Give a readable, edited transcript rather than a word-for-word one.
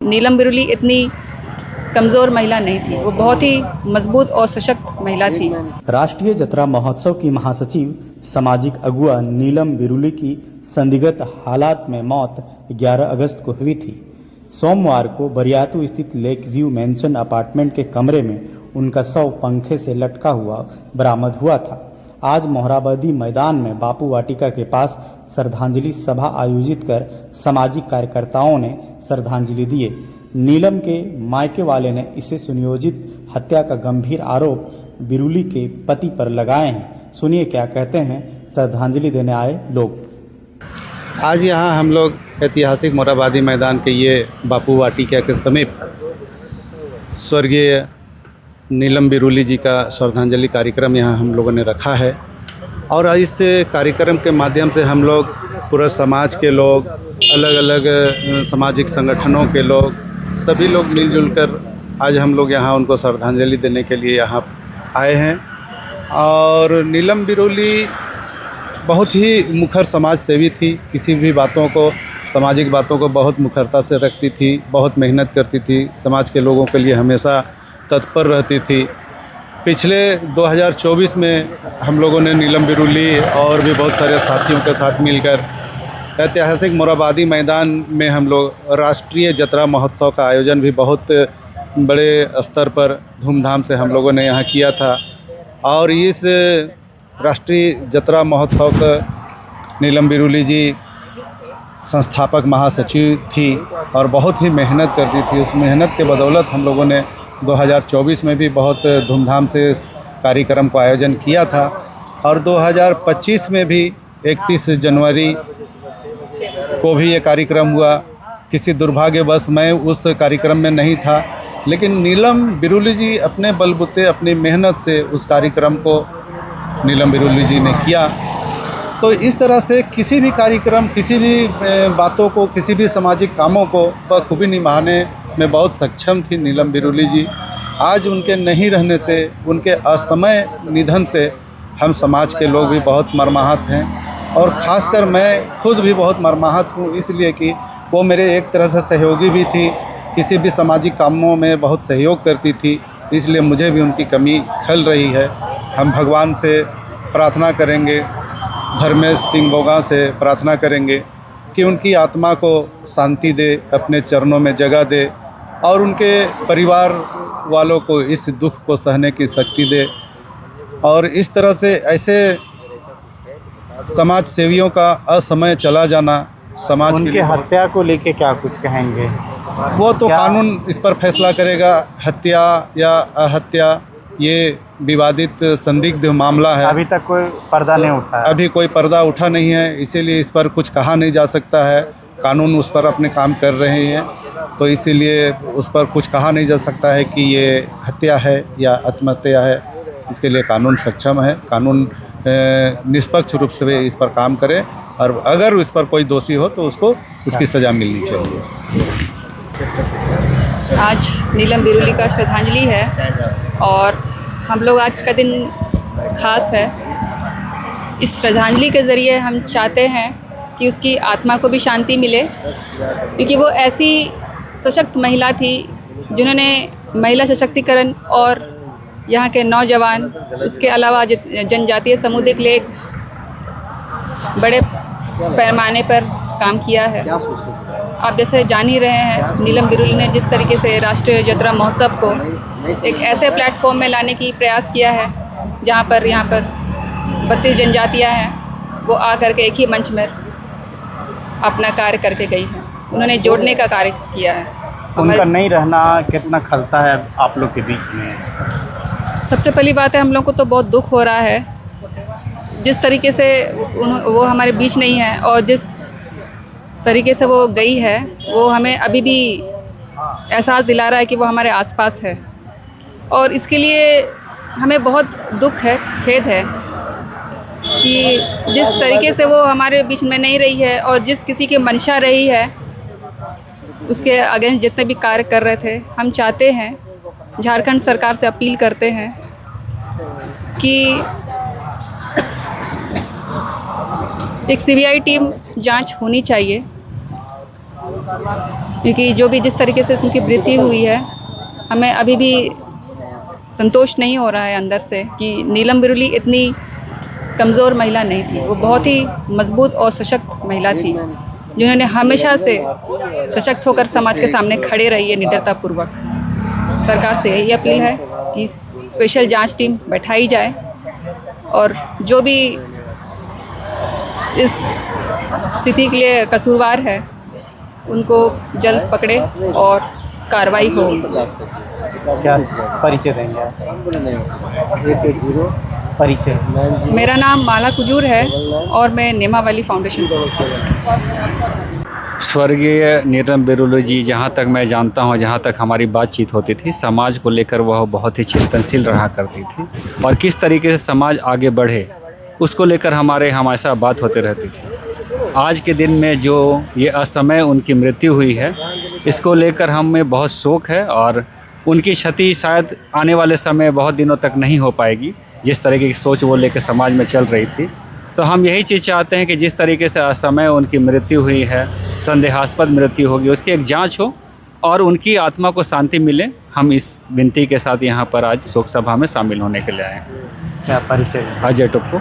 नीलम बिरुली इतनी कमज़ोर महिला नहीं थी, वो बहुत ही मजबूत और सशक्त महिला थी। राष्ट्रीय जतरा महोत्सव की महासचिव सामाजिक अगुआ नीलम बिरुली की संदिग्ध हालात में मौत 11 अगस्त को हुई थी। सोमवार को बरियातू स्थित लेक व्यू मैंशन अपार्टमेंट के कमरे में उनका शव पंखे से लटका हुआ बरामद हुआ था। आज मोहराबादी मैदान में बापू वाटिका के पास श्रद्धांजलि सभा आयोजित कर सामाजिक कार्यकर्ताओं ने श्रद्धांजलि दिए। नीलम के मायके वाले ने इसे सुनियोजित हत्या का गंभीर आरोप बिरुली के पति पर लगाए हैं। सुनिए क्या कहते हैं श्रद्धांजलि देने आए लोग। आज यहाँ हम लोग ऐतिहासिक मोरहाबादी मैदान के ये बापू वाटिका के समीप स्वर्गीय नीलम बिरुली जी का श्रद्धांजलि कार्यक्रम यहाँ हम लोगों ने रखा है और इस कार्यक्रम के माध्यम से हम लोग पूरे समाज के लोग, अलग अलग सामाजिक संगठनों के लोग, सभी लोग मिलजुल कर आज हम लोग यहाँ उनको श्रद्धांजलि देने के लिए यहाँ आए हैं। और नीलम बिरुली बहुत ही मुखर समाज सेवी थी। किसी भी बातों को, सामाजिक बातों को बहुत मुखरता से रखती थी, बहुत मेहनत करती थी, समाज के लोगों के लिए हमेशा तत्पर रहती थी। पिछले 2024 में हम लोगों ने नीलम बिरुली और भी बहुत सारे साथियों के साथ मिलकर ऐतिहासिक मोरहाबादी मैदान में हम लोग राष्ट्रीय जतरा महोत्सव का आयोजन भी बहुत बड़े स्तर पर धूमधाम से हम लोगों ने यहाँ किया था। और इस राष्ट्रीय जतरा महोत्सव का नीलम बिरुली जी संस्थापक महासचिव थी और बहुत ही मेहनत करती थी। उस मेहनत के बदौलत हम लोगों ने 2024 में भी बहुत धूमधाम से इस कार्यक्रम को आयोजन किया था और 2025 में भी 31 जनवरी को भी ये कार्यक्रम हुआ। किसी दुर्भाग्यवश मैं उस कार्यक्रम में नहीं था, लेकिन नीलम बिरुली जी अपने बलबूते, अपनी मेहनत से उस कार्यक्रम को नीलम बिरुली जी ने किया। तो इस तरह से किसी भी कार्यक्रम, किसी भी बातों को, किसी भी सामाजिक कामों को बखूबी निभाने में बहुत सक्षम थी नीलम बिरुली जी। आज उनके नहीं रहने से, उनके असमय निधन से हम समाज के लोग भी बहुत मर्माहत हैं और ख़ासकर मैं खुद भी बहुत मर्माहत हूँ, इसलिए कि वो मेरे एक तरह से सहयोगी भी थी। किसी भी सामाजिक कामों में बहुत सहयोग करती थी, इसलिए मुझे भी उनकी कमी खल रही है। हम भगवान से प्रार्थना करेंगे, धर्मेश सिंह बोगा से प्रार्थना करेंगे कि उनकी आत्मा को शांति दे, अपने चरणों में जगह दे और उनके परिवार वालों को इस दुख को सहने की शक्ति दे। और इस तरह से ऐसे समाज सेवियों का असमय चला जाना समाज उनके के हत्या को लेके क्या कुछ कहेंगे? वो तो कानून इस पर फैसला करेगा। हत्या या अहत्या ये विवादित संदिग्ध मामला है। अभी तक कोई पर्दा नहीं उठा है। अभी कोई पर्दा उठा नहीं है, इसीलिए इस पर कुछ कहा नहीं जा सकता है। कानून उस पर अपने काम कर रहे हैं, तो इसीलिए उस पर कुछ कहा नहीं जा सकता है कि ये हत्या है या आत्महत्या है। इसके लिए कानून सक्षम है। कानून निष्पक्ष रूप से इस पर काम करे और अगर इस पर कोई दोषी हो तो उसको उसकी सज़ा मिलनी चाहिए। आज नीलम बिरुली का श्रद्धांजलि है और हम लोग आज का दिन खास है। इस श्रद्धांजलि के ज़रिए हम चाहते हैं कि उसकी आत्मा को भी शांति मिले, क्योंकि वो ऐसी सशक्त महिला थी जिन्होंने महिला सशक्तिकरण और यहाँ के नौजवान, उसके अलावा जनजातीय समुदाय के लिए एक बड़े पैमाने पर काम किया है। आप जैसे जान ही रहे हैं, नीलम बिरुली ने जिस तरीके से राष्ट्रीय जतरा महोत्सव को एक ऐसे प्लेटफॉर्म में लाने की प्रयास किया है जहाँ पर 32 जनजातियाँ हैं, वो आकर के एक ही मंच में अपना कार्य करके गई हैं। उन्होंने जोड़ने का कार्य किया है। उनका नहीं रहना कितना खलता है आप लोग के बीच में? सबसे पहली बात है, हम लोग को तो बहुत दुख हो रहा है जिस तरीके से वो हमारे बीच नहीं है और जिस तरीके से वो गई है, वो हमें अभी भी एहसास दिला रहा है कि वो हमारे आसपास है। और इसके लिए हमें बहुत दुख है, खेद है कि जिस तरीके से वो हमारे बीच में नहीं रही है और जिस किसी की मंशा रही है उसके अगेंस्ट जितने भी कार्य कर रहे थे, हम चाहते हैं, झारखंड सरकार से अपील करते हैं कि एक सीबीआई टीम जांच होनी चाहिए क्योंकि जो भी जिस तरीके से उनकी मृत्यु हुई है, हमें अभी भी संतोष नहीं हो रहा है अंदर से कि नीलम बिरुली इतनी कमज़ोर महिला नहीं थी। वो बहुत ही मजबूत और सशक्त महिला थी, जिन्होंने हमेशा से सशक्त होकर समाज के सामने खड़े रही है निडरतापूर्वक। सरकार से यही अपील है कि स्पेशल जांच टीम बैठाई जाए और जो भी इस स्थिति के लिए कसूरवार है उनको जल्द पकड़े और कार्रवाई हो। क्या परिचय देंगे आप? परिचय। मेरा नाम माला कुजूर है और मैं नेमा वैली फाउंडेशन से। स्वर्गीय नीलम बिरुली जी, जहाँ तक मैं जानता हूँ, जहाँ तक हमारी बातचीत होती थी, समाज को लेकर वह बहुत ही चिंतनशील रहा करती थी और किस तरीके से समाज आगे बढ़े उसको लेकर हमारे हमेशा बात होती रहती थी। आज के दिन में जो ये असमय उनकी मृत्यु हुई है, इसको लेकर हमें बहुत शोक है और उनकी क्षति शायद आने वाले समय बहुत दिनों तक नहीं हो पाएगी। जिस तरीके की सोच वो लेकर समाज में चल रही थी, तो हम यही चीज़ चाहते हैं कि जिस तरीके से असमय उनकी मृत्यु हुई है, संदेहास्पद मृत्यु होगी, उसकी एक जांच हो और उनकी आत्मा को शांति मिले। हम इस विनती के साथ यहाँ पर आज शोक सभा में शामिल होने के लिए आए हैं। क्या परिचय? अजय टुप्पो।